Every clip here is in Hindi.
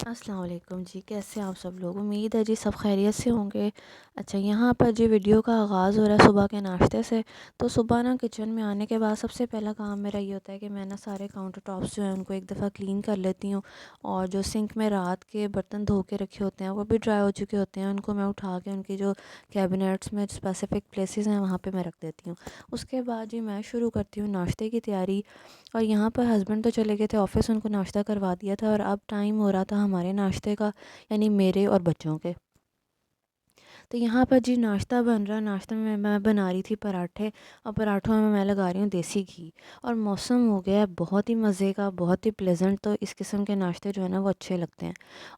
अस्सलाम वालेकुम जी, कैसे हैं आप सब लोग। उम्मीद है जी सब खैरियत से होंगे। अच्छा, यहाँ पर जी वीडियो का आगाज़ हो रहा है सुबह के नाश्ते से। तो सुबह ना किचन में आने के बाद सबसे पहला काम मेरा ये होता है कि मैं ना सारे काउंटर टॉप्स जो हैं उनको एक दफ़ा क्लीन कर लेती हूँ। और जो सिंक में रात के बर्तन धो के रखे होते हैं वो भी ड्राई हो चुके होते हैं, उनको मैं उठा के उनकी जो कैबिनेट्स में स्पेसिफ़िक प्लेसेस हैं वहाँ पर मैं रख देती हूँ। उसके बाद जी मैं शुरू करती हूँ नाश्ते की तैयारी। और यहाँ पर हस्बैंड तो चले गए थे ऑफ़िस, उनको नाश्ता करवा दिया था और अब टाइम हो रहा था हमारे नाश्ते का, यानी मेरे और बच्चों के। तो यहाँ पर जी नाश्ता बन रहा है। नाश्ते में मैं बना रही थी पराठे, और पराठों में मैं लगा रही हूँ देसी घी। और मौसम हो गया है बहुत ही मज़े का, बहुत ही प्लेजेंट, तो इस किस्म के नाश्ते जो है ना वो अच्छे लगते हैं।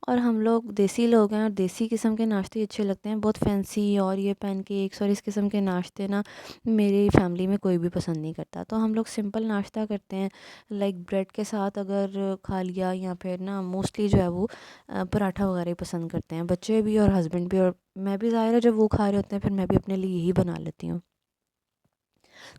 और हम लोग देसी लोग हैं और देसी किस्म के नाश्ते ही अच्छे लगते हैं। बहुत फैंसी और ये पैनकेक्स और इस किस्म के नाश्ते ना मेरी फैमिली में कोई भी पसंद नहीं करता। तो हम लोग सिंपल नाश्ता करते हैं, लाइक ब्रेड के साथ अगर खा लिया, या फिर ना मोस्टली जो है वो पराठा वगैरह ही पसंद करते हैं बच्चे भी और हस्बैंड भी। और मैं भी, ज़ाहिर है जब वो खा रहे होते हैं फिर मैं भी अपने लिए यही बना लेती हूँ।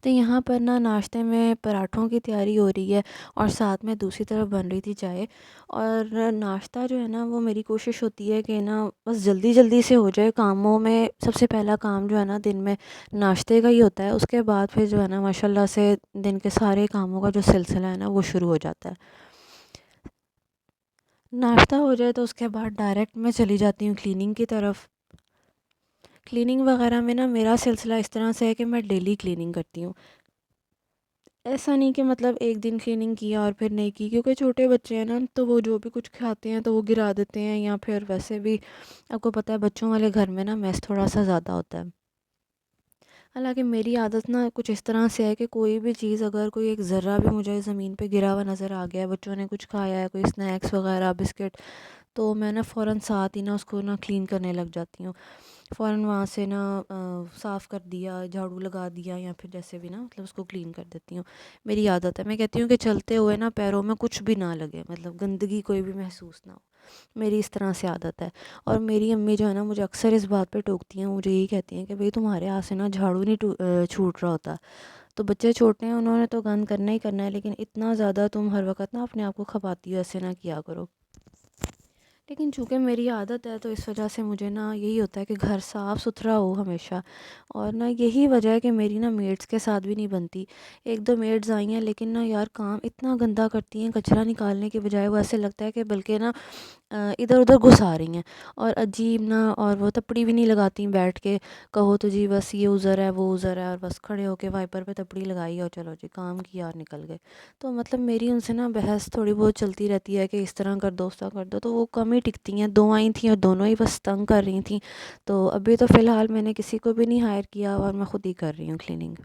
तो यहाँ पर ना नाश्ते में पराठों की तैयारी हो रही है और साथ में दूसरी तरफ बन रही थी चाय। और नाश्ता जो है ना वो मेरी कोशिश होती है कि ना बस जल्दी जल्दी से हो जाए। कामों में सबसे पहला काम जो है ना दिन में नाश्ते का ही होता है। उसके बाद फिर जो है ना माशाल्लाह से दिन के सारे कामों का जो सिलसिला है ना वो शुरू हो जाता है। नाश्ता हो जाए तो उसके बाद डायरेक्ट मैं चली जाती हूँ क्लीनिंग की तरफ। क्लीनिंग वगैरह में ना मेरा सिलसिला इस तरह से है कि मैं डेली क्लीनिंग करती हूँ। ऐसा नहीं कि मतलब एक दिन क्लीनिंग किया और फिर नहीं की, क्योंकि छोटे बच्चे हैं ना तो वो जो भी कुछ खाते हैं तो वो गिरा देते हैं, या फिर वैसे भी आपको पता है बच्चों वाले घर में ना मेस थोड़ा सा ज़्यादा होता है। हालांकि मेरी आदत ना कुछ इस तरह से है कि कोई भी चीज़, अगर कोई एक ज़र्रा भी मुझे ज़मीन पे गिरा हुआ नज़र आ गया है, बच्चों ने कुछ खाया है, कोई स्नैक्स वगैरह बिस्किट, तो मैं ना फ़ौरन साथ ही ना उसको ना क्लीन करने लग जाती हूँ। फ़ौरन वहाँ से ना साफ़ कर दिया, झाड़ू लगा दिया, या फिर जैसे भी ना मतलब उसको क्लीन कर देती हूँ। मेरी आदत है, मैं कहती हूँ कि चलते हुए ना पैरों में कुछ भी ना लगे, मतलब गंदगी कोई भी महसूस ना हो। मेरी इस तरह से आदत है। और मेरी अम्मी जो है ना मुझे अक्सर इस बात पे टोकती हैं, मुझे यही कहती हैं कि भाई तुम्हारे हाथ से ना झाड़ू नहीं छूट रहा होता। तो बच्चे छोटे हैं, उन्होंने तो गंद करना ही करना है, लेकिन इतना ज़्यादा तुम हर वक्त ना अपने आप को खपाती हो, ऐसे ना किया करो। लेकिन चूँकि मेरी आदत है तो इस वजह से मुझे ना यही होता है कि घर साफ़ सुथरा हो हमेशा। और ना यही वजह है कि मेरी ना मेड्स के साथ भी नहीं बनती। एक दो मेड्स आई हैं लेकिन ना यार काम इतना गंदा करती हैं, कचरा निकालने के बजाय वो ऐसे लगता है कि बल्कि ना इधर उधर घुसा रही हैं। और अजीब ना, और वो तपड़ी भी नहीं लगाती बैठ के। कहो तो जी बस ये उज़र है वो उज़र है, और बस खड़े होके वाइपर पे तपड़ी लगाई और चलो जी काम किया और निकल गए। तो मतलब मेरी उनसे ना बहस थोड़ी बहुत चलती रहती है कि इस तरह कर दो उस तरह कर दो, तो वो कम ही टिकती हैं। 2 आई थी और दोनों ही बस तंग कर रही थी। तो अभी तो फ़िलहाल मैंने किसी को भी नहीं हायर किया और मैं खुद ही कर रही हूँ क्लीनिंग।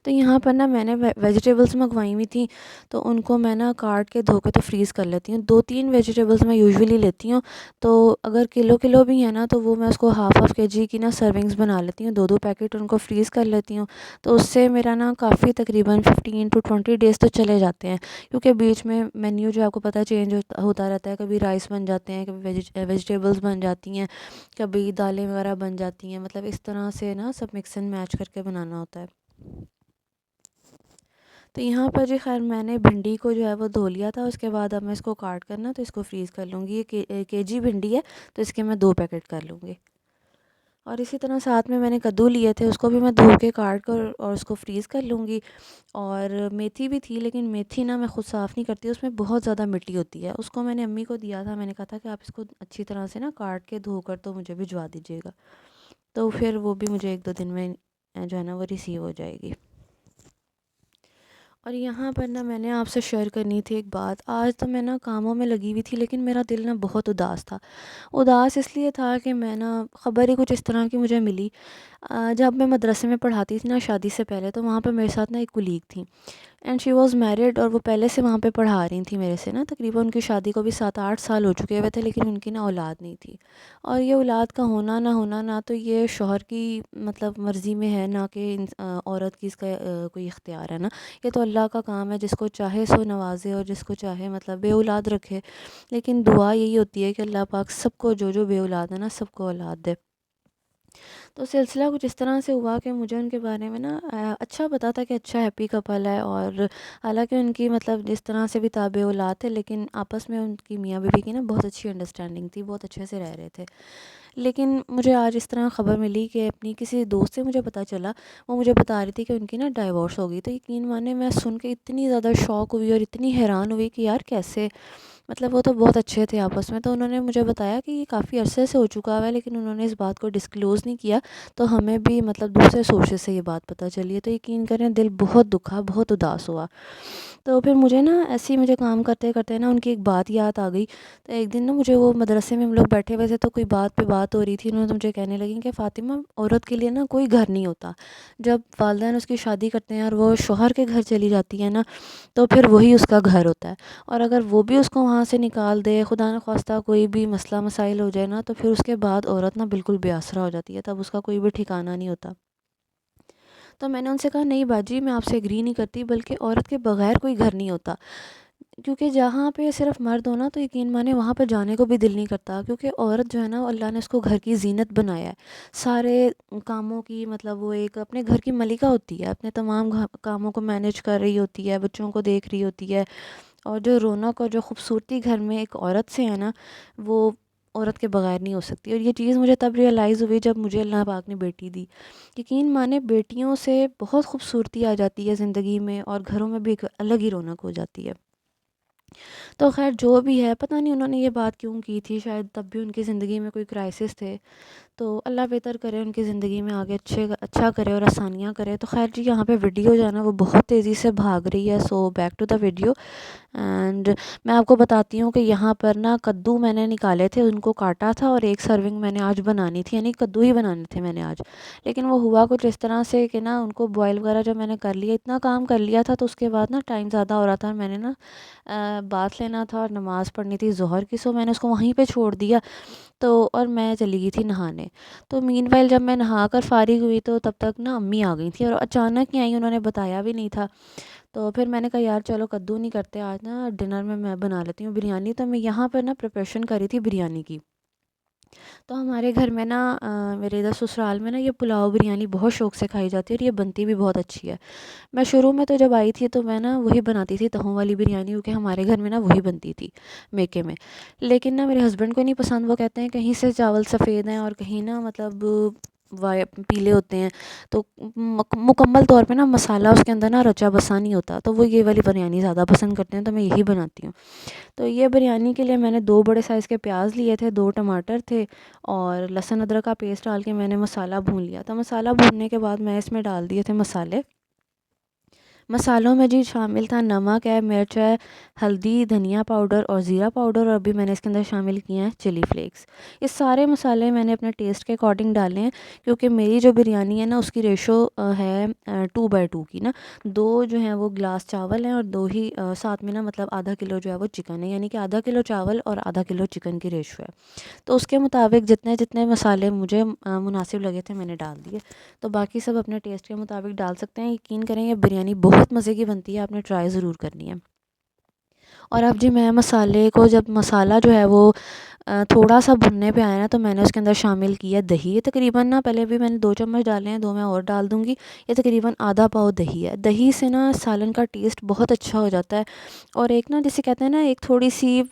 तो यहाँ पर ना मैंने वेजिटेबल्स मंगवाई हुई थी, तो उनको मैं ना काट के धो के तो फ्रीज़ कर लेती हूँ। 2-3 वेजिटेबल्स मैं यूजुअली लेती हूँ, तो अगर किलो भी है ना तो वो मैं उसको हाफ़ केजी की ना सर्विंग्स बना लेती हूँ, 2-2 पैकेट उनको फ्रीज़ कर लेती हूँ। तो उससे मेरा ना काफ़ी तकरीबन 15 टू 20 डेज़ तो चले जाते हैं, क्योंकि बीच में मेन्यू जो आपको पता है चेंज होता रहता है। कभी राइस बन जाते हैं, कभी वेजिटेबल्स बन जाती हैं, कभी दालें वगैरह बन जाती हैं। मतलब इस तरह से ना सब मिक्स एंड मैच करके बनाना होता है। तो यहाँ पर जी ख़ैर मैंने भिंडी को जो है वो धो लिया था। उसके बाद अब मैं इसको काट कर ना तो इसको फ्रीज़ कर लूँगी। ये केजी भिंडी है, तो इसके मैं 2 पैकेट कर लूँगी। और इसी तरह साथ में मैंने कद्दू लिए थे, उसको भी मैं धो के काट कर और उसको फ्रीज़ कर लूँगी। और मेथी भी थी, लेकिन मेथी ना मैं खुद साफ़ नहीं करती, उसमें बहुत ज़्यादा मिट्टी होती है। उसको मैंने अम्मी को दिया था, मैंने कहा था कि आप इसको अच्छी तरह से ना काट के धो कर तो मुझे भिजवा दीजिएगा। तो फिर वो भी मुझे 1-2 दिन में जो है ना वो रिसीव हो जाएगी। और यहाँ पर ना मैंने आपसे शेयर करनी थी एक बात। आज तो मैं ना कामों में लगी हुई थी, लेकिन मेरा दिल ना बहुत उदास था। उदास इसलिए था कि मैं ना ख़बर ही कुछ इस तरह की मुझे मिली। जब मैं मदरसे में पढ़ाती थी ना शादी से पहले, तो वहाँ पर मेरे साथ ना एक कुलीग थी, एंड शी वाज़ मैरिड, और वो पहले से वहाँ पे पढ़ा रही थी मेरे से ना। तकरीबन उनकी शादी को भी 7-8 साल हो चुके हुए थे, लेकिन उनकी ना औलाद नहीं थी। और ये औलाद का होना ना होना ना तो ये शौहर की मतलब मर्ज़ी में है, ना कि औरत की इसका कोई इख्तियार है ना। ये तो अल्लाह का काम है, जिसको चाहे सो नवाज़े और जिसको चाहे मतलब बे औलाद रखे। लेकिन दुआ यही होती है कि अल्लाह पाक सबको जो जो बे औलाद है ना सबको औलाद दे। तो सिलसिला कुछ इस तरह से हुआ कि मुझे उनके बारे में ना अच्छा पता था कि अच्छा हैप्पी कपल है, और हालांकि उनकी मतलब जिस तरह से भी ताबे औलाद थे, लेकिन आपस में उनकी मियाँ बीवी की ना बहुत अच्छी अंडरस्टैंडिंग थी, बहुत अच्छे से रह रहे थे। लेकिन मुझे आज इस तरह ख़बर मिली कि अपनी किसी दोस्त से मुझे पता चला, वो मुझे बता रही थी कि उनकी ना डाइवोर्स हो गई। तो यकीन माने मैं सुन के इतनी ज़्यादा शॉक हुई और इतनी हैरान हुई कि यार कैसे, मतलब वो तो बहुत अच्छे थे आपस में। तो उन्होंने मुझे बताया कि ये काफ़ी अरसे से हो चुका हुआ है, लेकिन उन्होंने इस बात को डिस्क्लोज़ नहीं किया। तो हमें भी मतलब दूसरे सोर्सेज़ से ये बात पता चली है। तो यकीन करें दिल बहुत दुखा, बहुत उदास हुआ। तो फिर मुझे ना ऐसे ही मुझे काम करते-करते ना उनकी एक बात याद आ गई। तो एक दिन ना मुझे वो मदरसे में हम लोग बैठे हुए थे, तो कोई बात पे बात हो रही थी। उन्होंने तो मुझे कहने लगी कि फ़ातिमा, औरत के लिए ना कोई घर नहीं होता। जब वालिदैन उसकी शादी करते हैं और वो शौहर के घर चली जाती है ना, तो फिर वही उसका घर होता है। और अगर वो भी उसको वहाँ से निकाल दे, खुदा न ख़्वास्ता कोई भी मसला मसाइल हो जाए ना, तो फिर उसके बाद औरत ना बिल्कुल बेआसरा हो जाती है, तब उसका कोई भी ठिकाना नहीं होता। तो मैंने उनसे कहा, नहीं बाजी, मैं आपसे एग्री नहीं करती, बल्कि औरत के बगैर कोई घर नहीं होता। क्योंकि जहाँ पे सिर्फ मर्द हो ना, तो यकीन माने वहाँ पर जाने को भी दिल नहीं करता, क्योंकि औरत जो है ना, अल्लाह ने उसको घर की जीनत बनाया है। सारे कामों की, मतलब वो एक अपने घर की मलिका होती है, अपने तमाम कामों को मैनेज कर रही होती है, बच्चों को देख रही होती है। और जो रौनक और जो खूबसूरती घर में एक औरत से है ना, वो औरत के बगैर नहीं हो सकती। और ये चीज़ मुझे तब रियलाइज़ हुई जब मुझे अल्लाह पाक ने बेटी दी। यकीन माने बेटियों से बहुत खूबसूरती आ जाती है ज़िंदगी में, और घरों में भी एक अलग ही रौनक हो जाती है। तो ख़ैर जो भी है, पता नहीं उन्होंने ये बात क्यों की थी, शायद तब भी उनकी ज़िंदगी में कोई क्राइसिस थे। तो अल्लाह बेहतर करे, उनकी ज़िंदगी में आगे अच्छा करे और आसानियाँ करे। तो ख़ैर जी, यहाँ पे वीडियो जो है ना वो बहुत तेज़ी से भाग रही है। So back to the video. And मैं आपको बताती हूँ कि यहाँ पर ना कद्दू मैंने निकाले थे, उनको काटा था, और एक सर्विंग मैंने आज बनानी थी, यानी कद्दू ही बनाने थे मैंने आज। लेकिन वो हुआ कुछ इस तरह से कि ना उनको बॉयल वगैरह जब मैंने कर लिया, इतना काम कर लिया था, तो उसके बाद ना टाइम ज़्यादा हो रहा था, और मैंने ना बाथ लेना था और नमाज़ पढ़नी थी ज़ोहर की। सो मैंने उसको वहीं पे छोड़ दिया। तो और मैं चली गई थी नहाने। तो मीनवाइल जब मैं नहा कर फ़ारिग हुई, तो तब तक ना अम्मी आ गई थी, और अचानक ही आई, उन्होंने बताया भी नहीं था। तो फिर मैंने कहा यार चलो कद्दू नहीं करते आज, ना डिनर में मैं बना लेती हूँ बिरयानी। तो मैं यहाँ पर ना प्रिपरेशन करी थी बिरयानी की। तो हमारे घर में ना मेरे इधर ससुराल में ना ये पुलाव बिरयानी बहुत शौक़ से खाई जाती है, और ये बनती भी बहुत अच्छी है। मैं शुरू में तो जब आई थी, तो मैं ना वही बनाती थी तहों वाली बिरयानी, क्योंकि हमारे घर में ना वही बनती थी मेके में। लेकिन ना मेरे हस्बैंड को नहीं पसंद, वो कहते हैं कहीं से चावल सफ़ेद हैं और कहीं ना मतलब वाइ पीले होते हैं। तो मुकम्मल तौर पे ना मसाला उसके अंदर ना रचा बसा नहीं होता, तो वो ये वाली बिरयानी ज़्यादा पसंद करते हैं, तो मैं यही बनाती हूँ। तो ये बिरयानी के लिए मैंने 2 बड़े साइज़ के प्याज लिए थे, 2 टमाटर थे, और लहसुन अदरक का पेस्ट डाल के मैंने मसाला भून लिया था। मसाला भूनने के बाद मैं इसमें डाल दिए थे मसाले। मसालों में जी शामिल था नमक है, मिर्च है, हल्दी, धनिया पाउडर और ज़ीरा पाउडर, और अभी मैंने इसके अंदर शामिल किए हैं चिली फ्लेक्स। ये सारे मसाले मैंने अपने टेस्ट के अकॉर्डिंग डाले हैं, क्योंकि मेरी जो बिरयानी है ना उसकी रेशो है 2/2 की ना। 2 जो हैं वो ग्लास चावल हैं, और 2 ही साथ में ना मतलब आधा किलो जो है वो चिकन है, यानी कि आधा किलो चावल और आधा किलो चिकन की रेशो है। तो उसके मुताबिक जितने-जितने मसाले मुझे मुनासिब लगे थे मैंने डाल दिए। तो बाकी सब अपने टेस्ट के मुताबिक डाल सकते हैं। यकीन करें ये बिरयानी बहुत मज़े की बनती है, आपने ट्राई ज़रूर करनी है। और अब जी मैं मसाले को, जब मसाला जो है वो थोड़ा-सा भुनने पे आया ना, तो मैंने उसके अंदर शामिल किया दही। ये तकरीबन ना पहले भी मैंने 2 चम्मच डाले हैं, 2 मैं और डाल दूँगी। ये तकरीबन आधा पाव दही है। दही से ना सालन का टेस्ट बहुत अच्छा हो जाता है, और एक ना जिसे कहते हैं ना एक थोड़ी-सी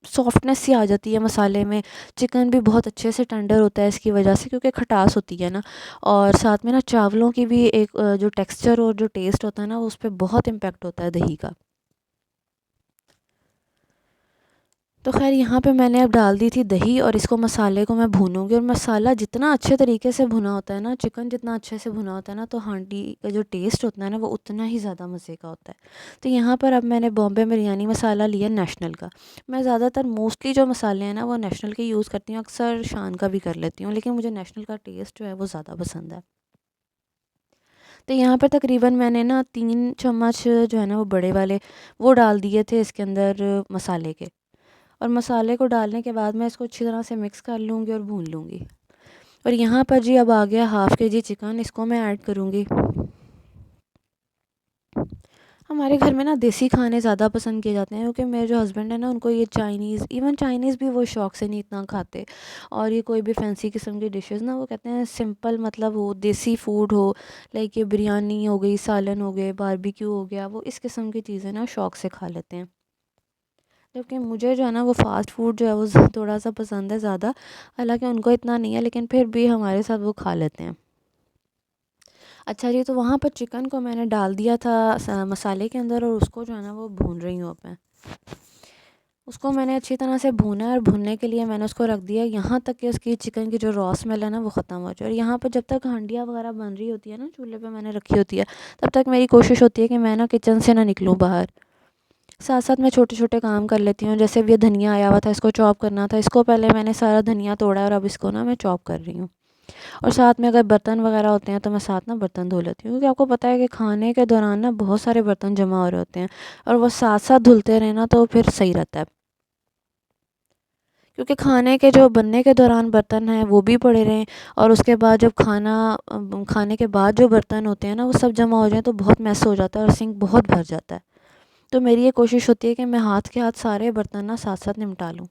सॉफ्टनेस सी आ जाती है मसाले में। चिकन भी बहुत अच्छे से टेंडर होता है इसकी वजह से, क्योंकि खटास होती है ना, और साथ में ना चावलों की भी एक जो टेक्सचर और जो टेस्ट होता है ना, उस पे बहुत इम्पैक्ट होता है दही का। तो ख़ैर यहाँ पे मैंने अब डाल दी थी दही, और इसको मसाले को मैं भूनूँगी, और मसाला जितना अच्छे तरीके से भुना होता है ना, चिकन जितना अच्छे से भुना होता है ना, तो हांडी का जो टेस्ट होता है ना वो उतना ही ज़्यादा मज़े का होता है। तो यहाँ पर अब मैंने बॉम्बे बिरयानी मसाला लिया नेशनल का। मैं ज़्यादातर मोस्टली जो मसाले हैं ना वो नेशनल के यूज़ करती हूँ, अक्सर शान का भी कर लेती हूँ, लेकिन मुझे नेशनल का टेस्ट जो है वो ज़्यादा पसंद है। तो यहाँ पर तकरीबन मैंने ना 3 चम्मच जो है ना वो बड़े वाले, वो डाल दिए थे इसके अंदर मसाले के। और मसाले को डालने के बाद मैं इसको अच्छी तरह से मिक्स कर लूँगी और भून लूँगी। और यहाँ पर जी अब आ गया हाफ़ केजी चिकन, इसको मैं ऐड करूँगी। हमारे घर में ना देसी खाने ज़्यादा पसंद किए जाते हैं, क्योंकि मेरे जो हस्बैंड है ना उनको ये चाइनीज़, इवन चाइनीज़ भी वो शौक़ से नहीं इतना खाते। और ये कोई भी फैंसी किस्म की डिशेज़ ना, वो कहते हैं सिंपल, मतलब वो देसी फूड हो, लाइक ये बिरयानी हो गई, सालन हो गए, बारबेक्यू हो गया, वो इस किस्म की चीज़ें ना शौक़ से खा लेते हैं। जबकि मुझे जो है ना वो फ़ास्ट फूड जो है वो थोड़ा सा पसंद है ज़्यादा। हालांकि उनको इतना नहीं है, लेकिन फिर भी हमारे साथ वो खा लेते हैं। अच्छा जी, तो वहाँ पर चिकन को मैंने डाल दिया था मसाले के अंदर, और उसको जो है ना वो भून रही हूँ अब मैं। उसको मैंने अच्छी तरह से भूना है, और भूनने के लिए मैंने उसको रख दिया यहाँ तक कि उसकी चिकन की जो रॉ स्मेल है ना वो ख़त्म हो जाए। और यहाँ पर जब तक हांडिया वगैरह बन रही होती है ना, चूल्हे पे मैंने रखी होती है, तब तक मेरी कोशिश होती है कि मैं ना किचन से ना निकलूँ बाहर। साथ साथ मैं छोटे छोटे काम कर लेती हूँ, जैसे अब ये धनिया आया हुआ था, इसको चॉप करना था, इसको पहले मैंने सारा धनिया तोड़ा है और अब इसको ना मैं चॉप कर रही हूँ। और साथ में अगर बर्तन वगैरह होते हैं तो मैं साथ ना बर्तन धो लेती हूँ, क्योंकि आपको पता है कि खाने के दौरान ना बहुत सारे बर्तन जमा हो रहे होते हैं, और वो साथ साथ धुलते रहे ना तो फिर सही रहता है। क्योंकि खाने के जो बनने के दौरान बर्तन हैं वो भी पड़े रहें, और उसके बाद जब खाने के बाद जो बर्तन होते हैं ना वो सब जमा हो जाए तो बहुत मैस हो जाता है और सिंक बहुत भर जाता है। तो मेरी ये कोशिश होती है कि मैं हाथ के हाथ सारे बर्तन ना साथ साथ निपटा लूँ।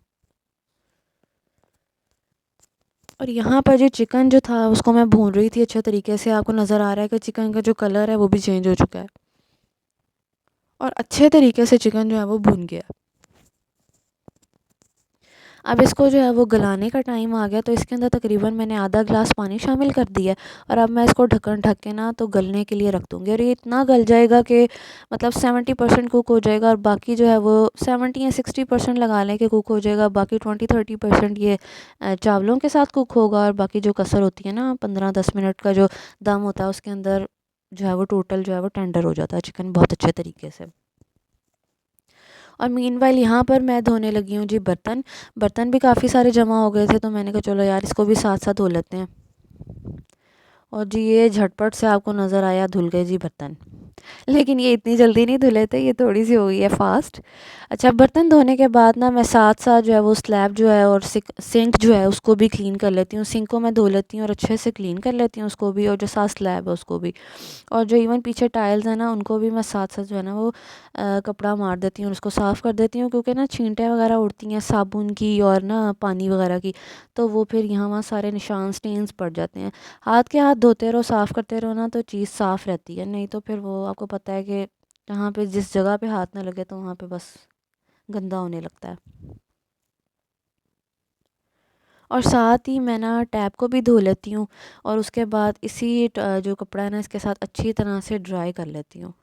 और यहाँ पर जो चिकन जो था उसको मैं भून रही थी अच्छे तरीके से, आपको नज़र आ रहा है कि चिकन का जो कलर है वो भी चेंज हो चुका है, और अच्छे तरीके से चिकन जो है वो भून गया। अब इसको जो है वो गलाने का टाइम आ गया, तो इसके अंदर तकरीबन मैंने आधा ग्लास पानी शामिल कर दिया है, और अब मैं इसको ढक्कन ढक के ना तो गलने के लिए रख दूँगी, और ये इतना गल जाएगा कि मतलब 70% कुक हो जाएगा, और बाकी जो है वो 70 या 60% लगा लें कि कुक हो जाएगा। बाकी 20-30% ये चावलों के साथ कुक होगा, और बाकी जो कसर होती है ना 15-10 मिनट का जो दम होता है उसके अंदर जो है वो टोटल जो है वो टेंडर हो जाता है चिकन बहुत अच्छे तरीके से। और मीनवाइल यहाँ पर मैं धोने लगी हूँ जी बर्तन। बर्तन भी काफ़ी सारे जमा हो गए थे, तो मैंने कहा चलो यार इसको भी साथ साथ धो लेते हैं। और जी ये झटपट से आपको नज़र आया धुल गए जी बर्तन। लेकिन ये इतनी जल्दी नहीं धुले थे, ये थोड़ी सी हो गई है फ़ास्ट। अच्छा, बर्तन धोने के बाद ना मैं साथ साथ जो है वो स्लैब जो है और सिंक जो है उसको भी क्लीन कर लेती हूँ। सिंक को मैं धो लेती हूँ और अच्छे से क्लीन कर लेती हूँ उसको भी, और जो साथ स्लैब है उसको भी। और जो इवन पीछे टाइल्स हैं ना उनको भी मैं साथ साथ जो है ना वो कपड़ा मार देती हूँ और उसको साफ़ कर देती हूँ, क्योंकि ना छींटें वगैरह उड़ती हैं साबुन की और ना पानी वगैरह की, तो वो फिर यहाँ वहाँ सारे निशान स्टेन्स पड़ जाते हैं। हाथ के हाथ धोते रहो, साफ़ करते रहो ना तो चीज़ साफ़ रहती है, नहीं तो फिर वो आपको पता है कि जहाँ पे जिस जगह पे हाथ ना लगे तो वहाँ पे बस गंदा होने लगता है। और साथ ही मैं ना टैप को भी धो लेती हूँ, और उसके बाद इसी जो कपड़ा है ना इसके साथ अच्छी तरह से ड्राई कर लेती हूँ।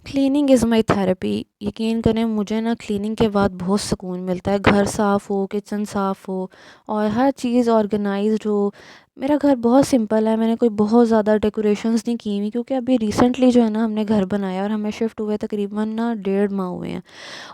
Cleaning is my therapy. यकीन करें मुझे ना क्लीनिंग के बाद बहुत सुकून मिलता है। घर साफ़ हो, किचन साफ़ हो, और हर चीज़ ऑर्गेनाइज्ड हो। मेरा घर बहुत सिंपल है, मैंने कोई बहुत ज़्यादा डेकोरेशंस नहीं की हुई, क्योंकि अभी रिसेंटली जो है ना हमने घर बनाया और हमें शिफ्ट हुए तकरीबन ना 1.5 माह हुए हैं।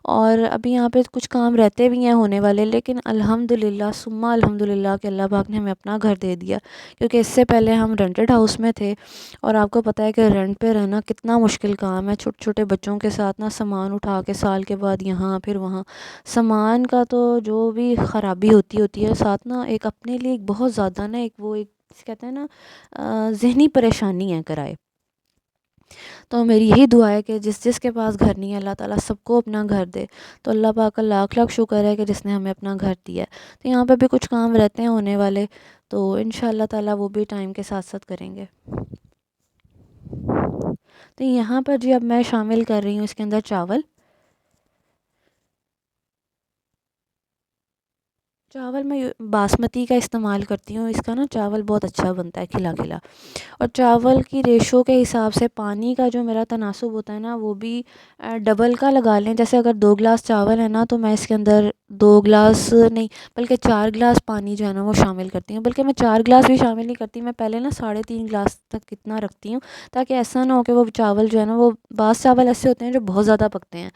और अभी यहाँ पे कुछ काम रहते भी हैं होने वाले, लेकिन अल्हम्दुलिल्लाह सुम्मा अल्हम्दुलिल्लाह कि अल्लाह पाक ने हमें अपना घर दे दिया, क्योंकि इससे पहले हम रेंटेड हाउस में थे। और आपको पता है कि रेंट पे रहना कितना मुश्किल काम है, छोटे छोटे बच्चों के साथ ना सामान उठा के साल के बाद यहाँ फिर वहाँ, सामान का तो जो भी ख़राबी होती होती है, साथ ना एक अपने लिए एक बहुत ज़्यादा ना एक वो एक कहते हैं ना ज़हनी परेशानी है किराए। तो मेरी यही दुआ है कि जिस जिस के पास घर नहीं है अल्लाह ताला सबको अपना घर दे। तो अल्लाह पाक का लाख लाख शुक्र है कि जिसने हमें अपना घर दिया है। तो यहाँ पे भी कुछ काम रहते हैं होने वाले, तो इंशाल्लाह ताला वो भी टाइम के साथ साथ करेंगे। तो यहाँ पर जी अब मैं शामिल कर रही हूँ इसके अंदर चावल। चावल मैं बासमती का इस्तेमाल करती हूँ, इसका ना चावल बहुत अच्छा बनता है खिला खिला। और चावल की रेशो के हिसाब से पानी का जो मेरा तनासुब होता है ना वो भी डबल का लगा लें। जैसे अगर 2 गिलास चावल है ना तो मैं इसके अंदर 2 गिलास नहीं बल्कि 4 गिलास पानी जो है ना वो शामिल करती हूँ। बल्कि मैं 4 गिलास भी शामिल नहीं करती, मैं पहले ना 3.5 गिलास तक इतना रखती हूँ, ताकि ऐसा ना हो कि वो चावल जो है ना वो बास चावल ऐसे होते हैं जो बहुत ज़्यादा पकते हैं,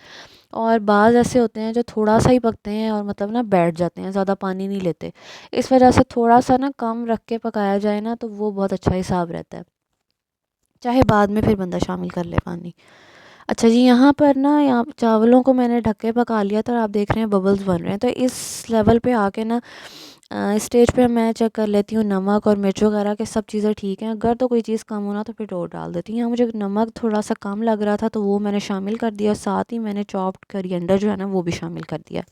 और बाज़ ऐसे होते हैं जो थोड़ा सा ही पकते हैं और मतलब ना बैठ जाते हैं, ज़्यादा पानी नहीं लेते। इस वजह से थोड़ा सा ना कम रख के पकाया जाए ना तो वो बहुत अच्छा हिसाब रहता है, चाहे बाद में फिर बंदा शामिल कर ले पानी। अच्छा जी, यहाँ पर ना यहाँ चावलों को मैंने ढक के पका लिया था और आप देख रहे हैं बबल्स बन रहे हैं। तो इस लेवल पे आके ना इस स्टेज पे मैं चेक कर लेती हूँ नमक और मिर्च वगैरह के सब चीज़ें ठीक हैं। अगर तो कोई चीज़ कम हो ना तो फिर और डाल देती हूँ। यहाँ मुझे नमक थोड़ा सा कम लग रहा था तो वो मैंने शामिल कर दिया, साथ ही मैंने चॉप्ड कोरिएंडर जो है ना वो भी शामिल कर दिया।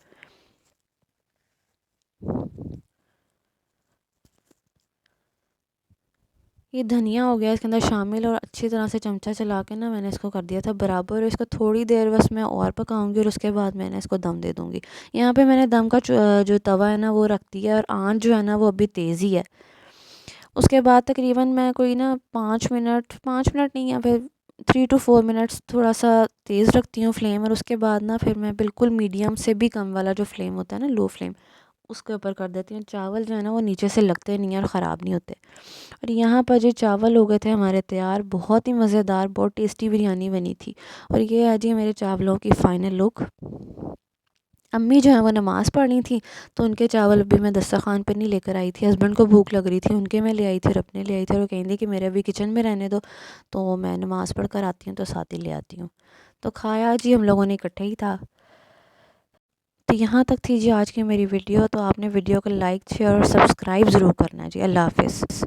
ये धनिया हो गया इसके अंदर शामिल और अच्छी तरह से चमचा चला के ना मैंने इसको कर दिया था बराबर, और इसको थोड़ी देर बस मैं और पकाऊंगी और उसके बाद मैंने इसको दम दे दूंगी। यहाँ पे मैंने दम का जो तवा है ना वो रख दिया, और आंच जो है ना वो अभी तेज़ ही है। उसके बाद तकरीबन मैं कोई ना 5 मिनट नहीं या फिर 3 to 4 मिनट्स थोड़ा सा तेज़ रखती हूँ फ्लेम, और उसके बाद ना फिर मैं बिल्कुल मीडियम से भी कम वाला जो फ्लेम होता है ना, लो फ्लेम, उसके ऊपर कर देती हूँ। चावल जो है ना वो नीचे से लगते नहीं है और ख़राब नहीं होते। और यहाँ पर जो चावल हो गए थे हमारे तैयार, बहुत ही मज़ेदार, बहुत टेस्टी बिरयानी बनी थी। और ये है जी मेरे चावलों की फ़ाइनल लुक। अम्मी जो है वो नमाज़ पढ़नी थी तो उनके चावल अभी मैं दस्तरखान पर नहीं लेकर आई थी। हस्बैंड को भूख लग रही थी, उनके मैं ले आई थी और अपने ले आई थी, और वो कहेंगे कि मेरे अभी किचन में रहने दो, तो मैं नमाज़ पढ़ कर आती हूँ तो साथ ही ले आती हूँ। तो खाया जी हम लोगों ने इकट्ठे ही था। तो यहाँ तक थी जी आज की मेरी वीडियो। तो आपने वीडियो को लाइक शेयर और सब्सक्राइब ज़रूर करना है जी। अल्लाह हाफ़िज़।